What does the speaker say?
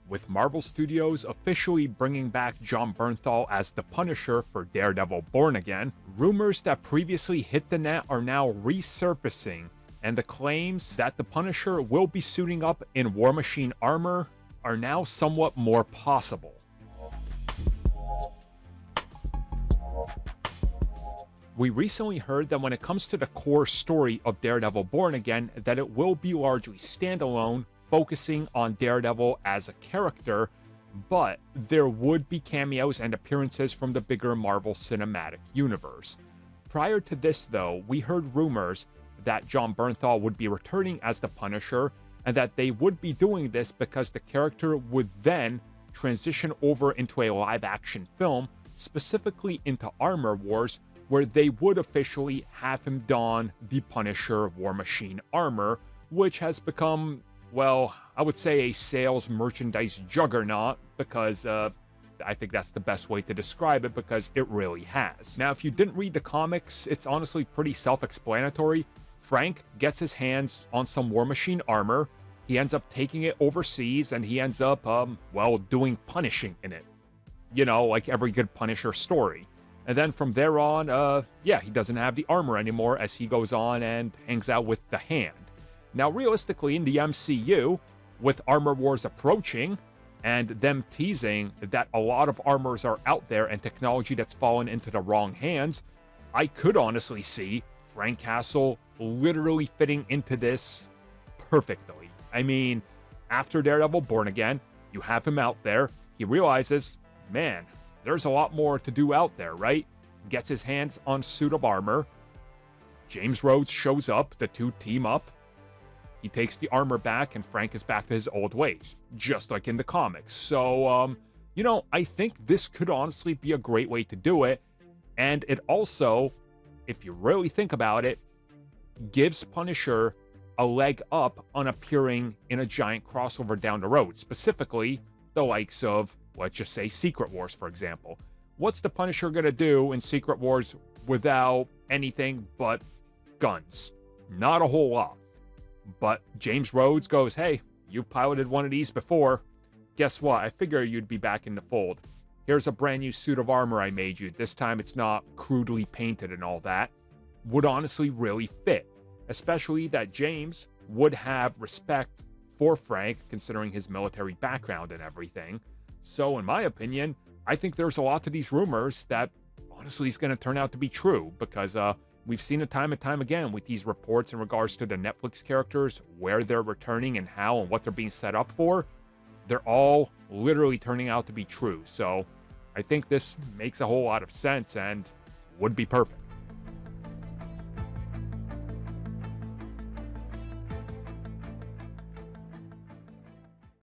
With Marvel Studios officially bringing back Jon Bernthal as the Punisher for Daredevil Born Again, rumors that previously hit the net are now resurfacing, and the claims that the Punisher will be suiting up in War Machine armor are now somewhat more possible. We recently heard that when it comes to the core story of Daredevil Born Again, that it will be largely standalone, focusing on Daredevil as a character, but there would be cameos and appearances from the bigger Marvel Cinematic Universe. Prior to this, though, we heard rumors that Jon Bernthal would be returning as the Punisher, and that they would be doing this because the character would then transition over into a live-action film, specifically into Armor Wars, where they would officially have him don the Punisher War Machine armor, which has become, well, I would say a sales merchandise juggernaut, because I think that's the best way to describe it, because it really has. Now, if you didn't read the comics, it's honestly pretty self-explanatory. Frank gets his hands on some War Machine armor, he ends up taking it overseas, and he ends up, well, doing punishing in it. You know, like every good Punisher story. And then from there on, yeah, he doesn't have the armor anymore as he goes on and hangs out with the Hand. Now, realistically, in the MCU, with Armor Wars approaching, and them teasing that a lot of armors are out there and technology that's fallen into the wrong hands, I could honestly see Frank Castle literally fitting into this perfectly. I mean, after Daredevil Born Again, you have him out there, he realizes, man, there's a lot more to do out there, right? Gets his hands on a suit of armor. James Rhodes shows up, the two team up. He takes the armor back, and Frank is back to his old ways, just like in the comics. So, you know, I think this could honestly be a great way to do it. And it also, if you really think about it, gives Punisher a leg up on appearing in a giant crossover down the road, specifically the likes of, let's just say, Secret Wars, for example. What's the Punisher gonna do in Secret Wars without anything but guns? Not a whole lot. But James Rhodes goes, hey, you've piloted one of these before. Guess what? I figure you'd be back in the fold. Here's a brand new suit of armor I made you. This time it's not crudely painted and all that. Would honestly really fit. Especially that James would have respect for Frank, considering his military background and everything. So, in my opinion, I think there's a lot to these rumors that honestly is going to turn out to be true, because we've seen it time and time again with these reports in regards to the Netflix characters, where they're returning and how and what they're being set up for. They're all literally turning out to be true. So, I think this makes a whole lot of sense and would be perfect.